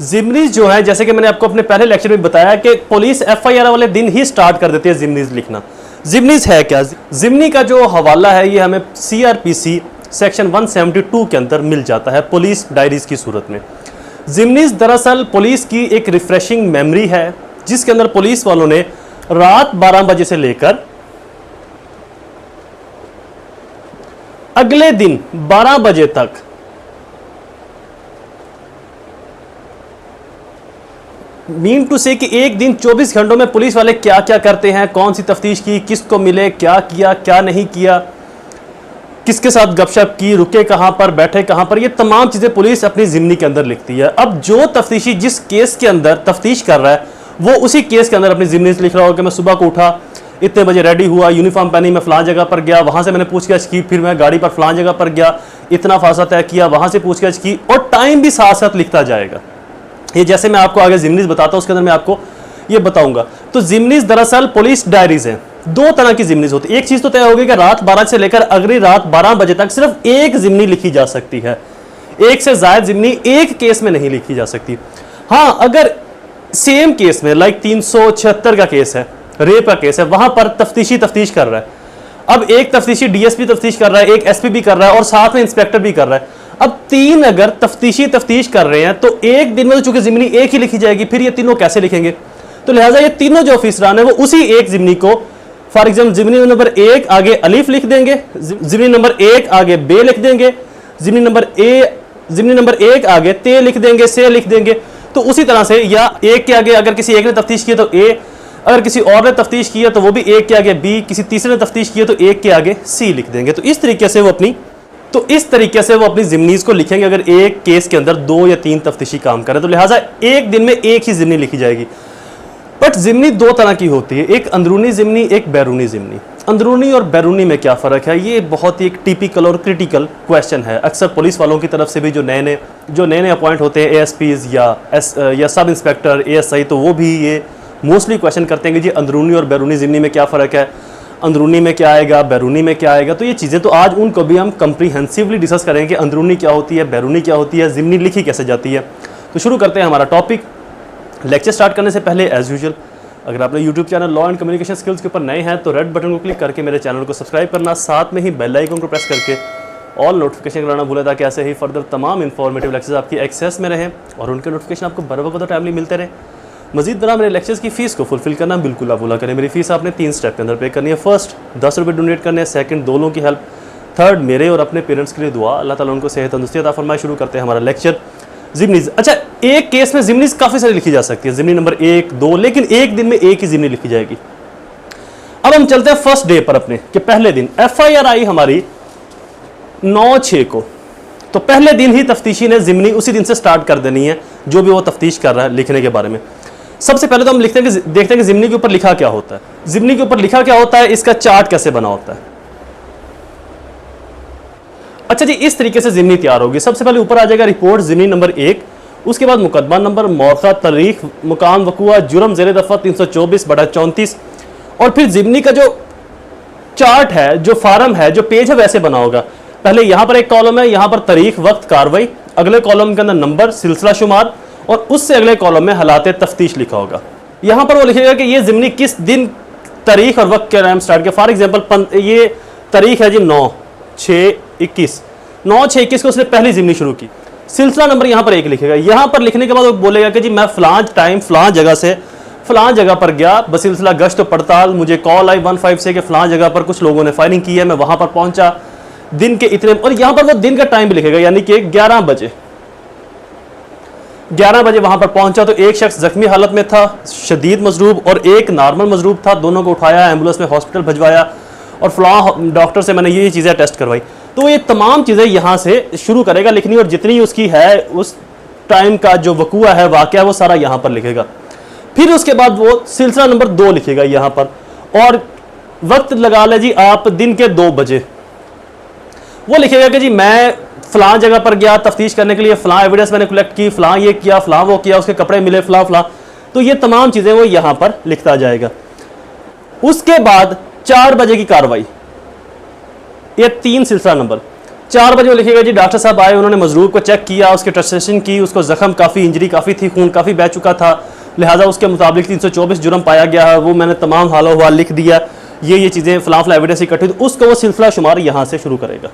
ज़िमनीज़ जो है, जैसे कि मैंने आपको अपने पहले लेक्चर में बताया कि पुलिस FIR वाले दिन ही स्टार्ट कर देती है ज़िमनीज़ लिखना। ज़िमनीज़ है क्या? ज़िमनी का जो हवाला है ये हमें CRPC सेक्शन 172 के अंदर मिल जाता है पुलिस डायरीज़ की सूरत में। ज़िमनीज़ दरअसल पुलिस की एक रिफ्रेशिंग मेमोरी है जिसके अंदर पुलिस वालों ने रात 12 बजे से लेकर अगले दिन 12 बजे तक मीन टू से कि एक दिन 24 घंटों में पुलिस वाले क्या क्या करते हैं, कौन सी तफ्तीश की, किसको मिले, क्या किया क्या नहीं किया, किसके साथ गपशप की, रुके कहां पर, बैठे कहां पर, ये तमाम चीजें पुलिस अपनी जिम्नी के अंदर लिखती है। अब जो तफ्तीशी जिस केस के अंदर तफ्तीश कर रहा है वो उसी केस के अंदर अपनी जिम्नी से लिख रहा होगा कि मैं सुबह को उठा, इतने बजे रेडी हुआ, यूनिफॉर्म पहनी, मैं फलां जगह पर गया, वहां से मैंने पूछताछ की, फिर मैं गाड़ी पर फलां जगह पर गया, इतना फासला तय किया, वहां से पूछताछ की, और टाइम भी साथ साथ लिखता जाएगा। ये जैसे मैं आपको आगे जिम्नीज बताता हूं उसके अंदर मैं आपको ये बताऊंगा। तो जिम्नीज दरअसल पुलिस डायरीज हैं। दो तरह की जिम्नीज होती है। एक चीज तो तय होगी कि रात 12 से लेकर अगली रात 12 बजे तक सिर्फ एक जिम्नी लिखी जा सकती है, एक से ज्यादा जिम्नी एक केस में नहीं लिखी जा सकती। हाँ, अगर सेम केस में लाइक 376 का केस है, रेप का केस है, वहां पर तफ्तीशी तफ्तीश कर रहा है, अब एक तफ्तीशी डीएसपी तफ्तीश कर रहा है, एक एसपी भी कर रहा है और साथ में इंस्पेक्टर भी कर रहा है। अब तीन अगर तफ्तीशी तफ्तीश कर रहे हैं तो एक दिन में तो चूंकि जिम्नी एक ही लिखी जाएगी, फिर ये तीनों कैसे लिखेंगे? तो लिहाजा ये तीनों जो ऑफिसरान है वो उसी एक जिम्नी को, फॉर एग्जाम्पल जिम्नी नंबर 1 आगे अलीफ लिख देंगे, जिम्नी नंबर 1 आगे बे लिख देंगे, जिम्नी नंबर 1 आगे ते लिख देंगे, से लिख देंगे। तो उसी तरह से, या एक के आगे अगर किसी एक ने तफ्तीश की तो ए, अगर किसी और ने तफ्तीश किया तो वो भी एक के आगे बी, किसी तीसरे ने तफ्तीश किया तो एक के आगे सी लिख देंगे। तो इस तरीके से वो अपनी जिम्नीज को लिखेंगे अगर एक केस के अंदर 2 या 3 तफ्तीशी काम करें। तो लिहाजा एक दिन में एक ही जिम्नी लिखी जाएगी। बट जिम्नी दो तरह की होती है, एक अंदरूनी जिम्नी, एक बैरूनी जिम्नी। अंदरूनी और बैरूनी में क्या फ़र्क है? ये बहुत ही एक टिपिकल और क्रिटिकल क्वेश्चन है। अक्सर पुलिस वालों की तरफ से भी जो नए अपॉइंट होते हैं एएसपीज या सब इंस्पेक्टर, एएसआई, तो वो भी ये मोस्टली क्वेश्चन करते हैं कि जी अंदरूनी और बैरूनी जिम्नी में क्या फ़र्क है, अंदरूनी में क्या आएगा, बैरूनी में क्या आएगा। तो ये चीज़ें तो आज उनको भी हम कंप्रीहेंसिवली डिस्कस करेंगे कि अंदरूनी क्या होती है, बैरूनी क्या होती है, जिम्नी लिखी कैसे जाती है। तो शुरू करते हैं हमारा टॉपिक। लेक्चर स्टार्ट करने से पहले एज यूजुअल अगर आपने YouTube channel law and communication skills के ऊपर नए हैं तो रेड बटन को क्लिक करके मेरे चैनल को सब्सक्राइब करना, साथ में ही बेल आइकन को प्रेस करके ऑल नोटिफिकेशन कराना भूलें, ताकि ऐसे ही फर्दर तमाम इंफॉर्मेटिव लेक्चर्स आपकी एक्सेस में रहें और उनके नोटिफिकेशन आपको बर वक्त टाइमली मिलते रहें। मजीद बना मेरे लेक्चर्स की फीस को फुलफिल करना बिल्कुल आप भूला करें। मेरी फीस आपने 3 स्टेप के अंदर पे करनी है। फर्स्ट 10 रुपये डोनेट करने हैं, सेकंड 2 लोगों की हेल्प, थर्ड मेरे और अपने पेरेंट्स के लिए दुआ, अल्लाह ताला उनको सेहत तंदुरुस्ती अता फरमाए। शुरू करते हैं हमारा लेक्चर। जिम्नीज, अच्छा एक केस में जिम्नीज काफ़ी सारी लिखी जा सकती है, जिम्नी नंबर 1, 2, लेकिन एक दिन में एक ही जिम्नी लिखी जाएगी। अब हम चलते हैं फर्स्ट डे पर अपने, कि पहले दिन एफआईआर आई हमारी 9/6 को, तो पहले दिन ही तफ्तीशी ने जिम्नी उसी दिन से स्टार्ट कर देनी है, जो भी वो तफ्तीश कर रहा है लिखने के बारे में। सबसे पहले तो हम देखते हैं कि जिम्नी के ऊपर लिखा क्या होता है। जिम्नी के ऊपर लिखा क्या होता है, इसका चार्ट कैसे बना होता है। अच्छा जी, इस तरीके से जिम्नी तैयार होगी। सबसे पहले ऊपर आ जाएगा रिपोर्ट जिम्नी नंबर 1, उसके बाद मुकदमा नंबर, मौका, तारीख, मुकाम, वकूआ, जुर्म, ज़ेर दफ़ा 324/34, और फिर जिम्नी का जो चार्ट है, जो फार्म है, जो पेज है, वैसे बना होगा। पहले यहाँ पर एक कॉलम है, यहाँ पर तारीख, वक्त, कार्रवाई, अगले कॉलम के अंदर नंबर, सिलसिला शुमार, और उससे अगले कॉलम में हालात तफ्तीश लिखा होगा। यहाँ पर वो लिखेगा कि ये जिम्नी किस दिन, तारीख और वक्त के नाम स्टार्ट किया। फॉर एग्जाम्पल ये तारीख है जी 9/6/21, 9/6/21 को उसने पहली जिम्नी शुरू की। सिलसिला नंबर यहाँ पर 1 लिखेगा। यहाँ पर लिखने के बाद वो बोलेगा कि जी मैं फलां टाइम फलां जगह से फलां जगह पर गया, बसिलसिला गश्त पड़ताल, मुझे कॉल आई 15 से कि फलां जगह पर कुछ लोगों ने फायरिंग की है, मैं वहां पर पहुंचा दिन के इतने, और यहाँ पर वो दिन का टाइम भी लिखेगा, यानी कि 11 बजे वहां पर पहुंचा तो एक शख्स जख्मी हालत में था, शदीद मजरूब, और एक नॉर्मल मजरूब था। दोनों को उठाया, एम्बुलेंस में हॉस्पिटल भिजवाया, और फलां डॉक्टर से मैंने ये चीज़ें टेस्ट करवाई। तो ये तमाम चीज़ें यहाँ से शुरू करेगा लिखनी, और जितनी उसकी है उस टाइम का जो वकूआ है, वाक़या, वो सारा यहाँ पर लिखेगा। फिर उसके बाद वो सिलसिला नंबर 2 लिखेगा यहाँ पर, और वक्त लगा ले जी आप दिन के 2 बजे। वो लिखेगा कि जी मैं फलां जगह पर गया तफ्तीश करने के लिए, फलां एविडेंस मैंने कलेक्ट की, फलां ये किया, फलां वो किया, उसके कपड़े मिले, फलां। तो ये तमाम चीज़ें वो यहाँ पर लिखता जाएगा। उसके बाद 4 बजे की कार्रवाई, ये 3 सिलसिला नंबर। 4 बजे वो लिखेगा जी डॉक्टर साहब आए, उन्होंने मजरूब को चेक किया, उसके ट्रेसेशन की, उसको जख्म काफ़ी, इंजरी काफ़ी थी, खून काफ़ी बह चुका था, लिहाजा उसके मुताबिक 324 जुर्म पाया गया है। वो मैंने तमाम हाल हवाल लिख दिया, ये चीज़ें फलां एविडेंस इकट्ठी, तो उसको वो सिलसिला शुमार यहाँ से शुरू करेगा।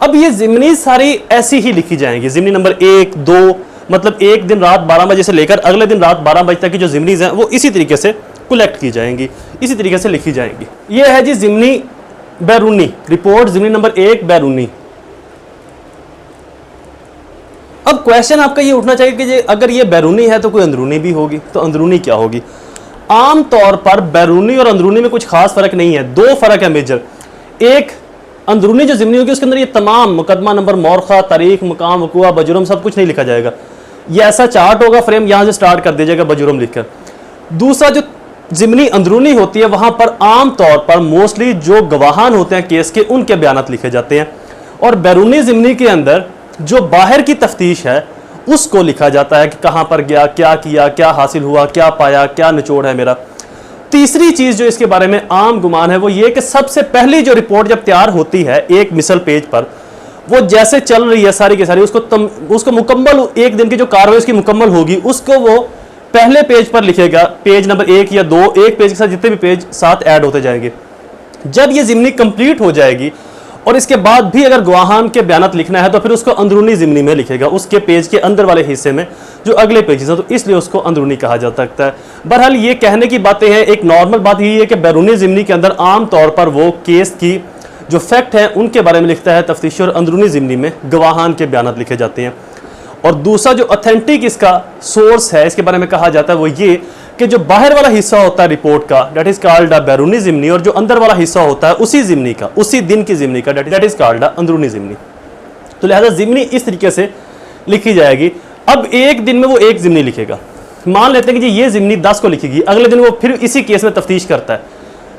अब ये जिम्नी सारी ऐसी ही लिखी जाएंगी। जिम्नी नंबर 1, 2, मतलब एक दिन रात 12 बजे से लेकर अगले दिन रात 12 बजे तक की जो जिम्नीज हैं वो इसी तरीके से कलेक्ट की जाएंगी, इसी तरीके से लिखी जाएंगी। ये है जी जिम्नी बैरूनी रिपोर्ट ज़िमनी नंबर 1 बैरूनी। अब क्वेश्चन आपका ये उठना चाहिए कि अगर ये बैरूनी है तो कोई अंदरूनी भी होगी, तो अंदरूनी क्या होगी? आम तौर पर बैरूनी और अंदरूनी में कुछ खास फर्क नहीं है, दो फर्क है मेजर। एक, अंदरूनी जो ज़िमनी होगी उसके अंदर ये तमाम मुकदमा नंबर, मौरखा, तारीख, मुकाम, वक़ूआ, बजुर्म सब कुछ नहीं लिखा जाएगा। ये ऐसा चार्ट होगा, फ्रेम यहाँ से स्टार्ट कर दीजिएगा बजुर्म लिखकर। दूसरा, जो ज़िमनी अंदरूनी होती है वहाँ पर आम तौर पर मोस्टली जो गवाहान होते हैं केस के, उनके बयानात लिखे जाते हैं। और बैरूनी ज़िमनी के अंदर जो बाहर की तफ्तीश है उसको लिखा जाता है कि कहाँ पर गया, क्या किया, क्या हासिल हुआ, क्या पाया, क्या निचोड़ है मेरा। तीसरी चीज़ जो इसके बारे में आम गुमान है वो ये कि सबसे पहली जो रिपोर्ट जब तैयार होती है एक मिसल पेज पर, वो जैसे चल रही है सारी की सारी, उसको मुकम्मल एक दिन की जो कार्रवाई उसकी मुकम्मल होगी उसको वो पहले पेज पर लिखेगा, पेज नंबर 1 या 2, एक पेज के साथ जितने भी पेज साथ ऐड होते जाएंगे। जब ये ज़िमनी कंप्लीट हो जाएगी और इसके बाद भी अगर गवाहान के बयानात लिखना है तो फिर उसको अंदरूनी ज़िमनी में लिखेगा, उसके पेज के अंदर वाले हिस्से में जो अगले पेजेस हैं, तो इसलिए उसको अंदरूनी कहा जा सकता है। बहरहाल ये कहने की बातें हैं, एक नॉर्मल बात यही है कि बैरूनी ज़िमनी के अंदर आम तौर पर वो केस की जो फैक्ट है उनके बारे में लिखता है तफ्तीशी, और अंदरूनी ज़िमनी में गवाहान के बयानात लिखे जाते हैं। और दूसरा जो ऑथेंटिक इसका सोर्स है इसके बारे में कहा जाता है वो ये कि जो बाहर वाला हिस्सा होता है रिपोर्ट का, डेट इज कॉल्ड बैरूनी ज़िमनी, और जो अंदर वाला हिस्सा होता है उसी ज़िमनी का, उसी दिन की ज़िमनी का, डेट इज कॉल्ड अंदरूनी ज़िमनी। तो लिहाजा ज़िमनी इस तरीके से लिखी जाएगी। अब एक दिन में वो एक ज़िमनी लिखेगा, मान लेते हैं कि ये ज़िमनी 10 को लिखेगी, अगले दिन वो फिर इसी केस में तफ्तीश करता है,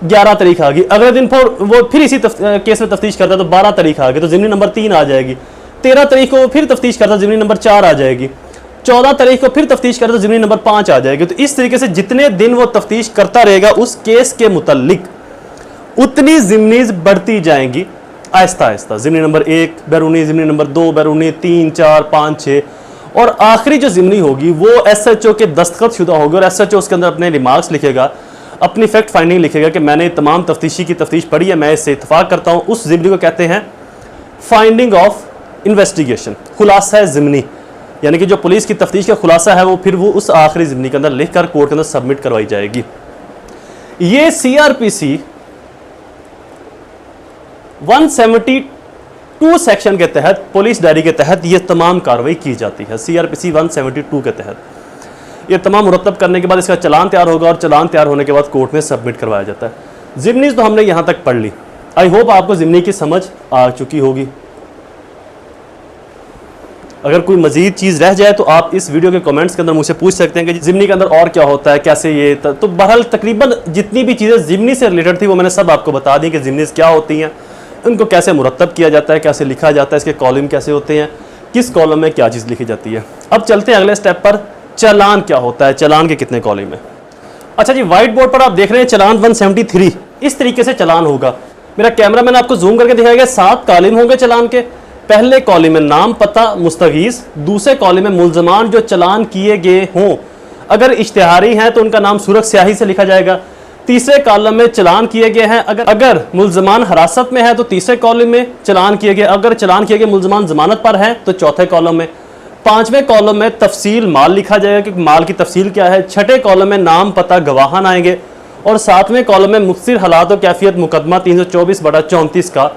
11 तारीख आ गई, अगले दिन वो फिर इसी केस में तफ्तीश करता है तो 12 तारीख आ गई, तो ज़िमनी नंबर 3 आ जाएगी। 13 तारीख को वो फिर तफ्तीश करता है, ज़िमनी नंबर 4 आ जाएगी। 14 तारीख को फिर तफ्तीश करता है, ज़िमनी नंबर 5 आ जाएगी। तो इस तरीके से जितने दिन वो तफ्तीश करता रहेगा उस केस के मुतल्लिक उतनी ज़िमनीज बढ़ती जाएंगी आहिस्ता आहिस्ता। ज़िमनी नंबर 1 बैरूनी, ज़िमनी नंबर 2 बैरूनी, 3, 4, 5, 6, और आखिरी जो ज़िमनी होगी वो SHO के दस्तखत शुदा होगी, और SHO उसके अंदर अपने रिमार्क्स लिखेगा, अपनी फैक्ट फाइंडिंग लिखेगा कि मैंने तमाम तफ्तीशी की तफ्तीश पढ़ी है, मैं इससे इत्तफाक करता हूँ। उस ज़िमनी को कहते हैं फाइंडिंग ऑफ इन्वेस्टिगेशन, खुलासा है ज़िमनी, यानी कि जो पुलिस की तफ्तीश का खुलासा है वो फिर वो उस आखिरी ज़िमनी के अंदर लिखकर कोर्ट के अंदर सबमिट करवाई जाएगी। ये CRPC 172 सेक्शन के तहत, पुलिस डायरी के तहत ये तमाम कार्रवाई की जाती है। CRPC 172 के तहत ये तमाम मुरतब करने के बाद इसका चालान तैयार होगा, और चालान तैयार होने के बाद कोर्ट में सबमिट करवाया जाता है। ज़िमनीज़ तो हमने यहाँ तक पढ़ ली। आई होप आपको ज़िमनी की समझ आ चुकी होगी। अगर कोई मजीद चीज़ रह जाए तो आप इस वीडियो के कमेंट्स के अंदर मुझसे पूछ सकते हैं कि ज़िमनी के अंदर और क्या होता है, कैसे ये तो बहरहाल तकरीबन जितनी भी चीज़ें ज़िमनी से रिलेटेड थी वो मैंने सब आपको बता दी कि ज़िमनीज़ क्या होती हैं, उनको कैसे मुरतब किया जाता है, कैसे लिखा जाता है, इसके कॉलम कैसे होते हैं, किस कॉलम में क्या चीज़ लिखी जाती है। अब चलते हैं अगले स्टेप पर, चालान क्या होता है, चालान के कितने कॉलम हैं। अच्छा जी, व्हाइट बोर्ड पर आप देख रहे हैं चालान 173, इस तरीके से चालान होगा। मेरा कैमरा मैंने आपको जूम करके दिखाया गया, 7 कॉलम होंगे चालान के। पहले कॉलम में नाम, पता, मुस्तगीज़। दूसरे कॉलम में मुल्ज़मान जो चालान किए गए हों, अगर इश्तिहारी हैं तो उनका नाम सुर्ख स्याही से लिखा जाएगा। तीसरे कॉलम में चालान किए गए हैं, अगर मुल्ज़मान हिरासत में है तो तीसरे कॉलम में चालान किए गए, अगर चालान किए गए मुल्ज़मान ज़मानत पर है तो चौथे कॉलम में। पांचवें कॉलम में तफसील माल लिखा जाएगा कि माल की तफसील क्या है। छठे कॉलम में नाम, पता, गवाहान आएंगे, और सातवें कॉलम में मुख्तलिफ हालात और कैफियत मुकदमा 324/34 का।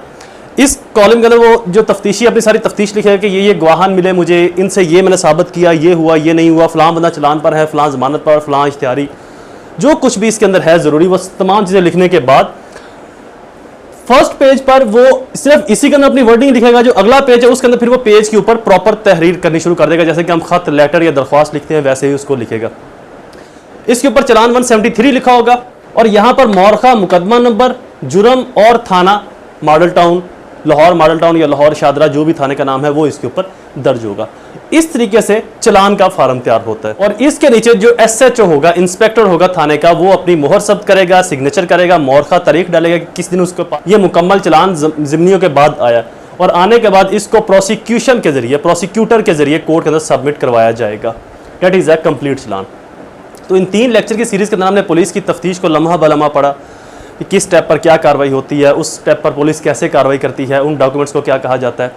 इस कॉलम के अंदर वो जो तफ्तीशी अपनी सारी तफ्तीश लिखेगा कि ये गवाहान मिले मुझे, इनसे ये मैंने साबित किया, ये हुआ, ये नहीं हुआ, फ़लाँ बंदा चालान पर है, फ़लाँ ज़मानत पर, फ़लाँ इश्तिहारी, जो कुछ भी इसके अंदर है ज़रूरी, वो तमाम चीज़ें लिखने के बाद फर्स्ट पेज पर वो सिर्फ इसी के अंदर अपनी वर्डिंग लिखेगा। जो अगला पेज है उसके अंदर फिर वो पेज के ऊपर प्रॉपर तहरीर करनी शुरू कर देगा, जैसे कि हम खत, लेटर या दरख्वास्त लिखते हैं वैसे ही उसको लिखेगा। इसके ऊपर चालान 173 लिखा होगा, और यहाँ पर मौरखा, मुकदमा नंबर, जुर्म और थाना, model town, Lahore model town या लाहौर शादरा, जो भी थाने का नाम है वो इसके ऊपर दर्ज होगा। इस तरीके से चालान का फार्म तैयार होता है, और इसके नीचे जो SHO होगा, इंस्पेक्टर होगा थाने का, वो अपनी मोहर सब्त करेगा, सिग्नेचर करेगा, मौरखा तारीख डालेगा कि किस दिन उसके पास ये मुकम्मल चालान ज़िमनियों के बाद आया, और आने के बाद इसको प्रोसिक्यूशन के जरिए, प्रोसिक्यूटर के जरिए कोर्ट के अंदर सबमिट करवाया जाएगा। डेट इज़ ए कंप्लीट चालान। तो इन 3 लेक्चर की सीरीज़ के अंदर हमने पुलिस की तफ्तीश को लम्हा बलम्हा पढ़ा कि किस स्टेप पर क्या कार्रवाई होती है, उस स्टेप पर पुलिस कैसे कार्रवाई करती है, उन डॉक्यूमेंट्स को क्या कहा जाता है।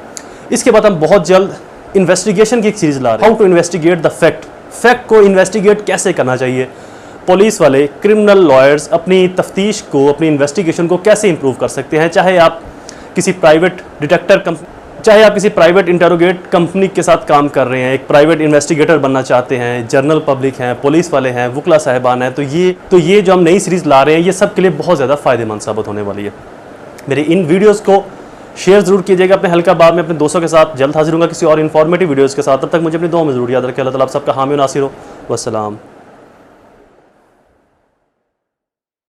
इसके बाद हम बहुत जल्द इन्वेस्टिगेशन की एक सीरीज़ ला रहे हैं, how to investigate the fact, fact को इन्वेस्टिगेट कैसे करना चाहिए, पुलिस वाले, क्रिमिनल लॉयर्स अपनी तफ्तीश को, अपनी इन्वेस्टिगेशन को कैसे इंप्रूव कर सकते हैं। चाहे आप किसी प्राइवेट इंटरोगेट कंपनी के साथ काम कर रहे हैं, एक प्राइवेट इन्वेस्टिगेटर बनना चाहते हैं, जनरल पब्लिक हैं, पुलिस वाले हैं, वकला साहिबान हैं, तो ये जो हम नई सीरीज़ ला रहे हैं ये सब के लिए बहुत ज़्यादा फ़ायदेमंद साबित होने वाली है। मेरे इन वीडियोज़ को शेयर ज़रूर कीजिएगा अपने हल्का बाब में अपने दोस्तों के साथ। जल्द हाजिर होंगे किसी और इन्फॉर्मेटिव वीडियोज़ के साथ। तब तक मुझे अपनी दुआ में ज़रूर याद रखें। अल्लाह ताला आप सबका हामी और नासिर हो। वस्सलाम।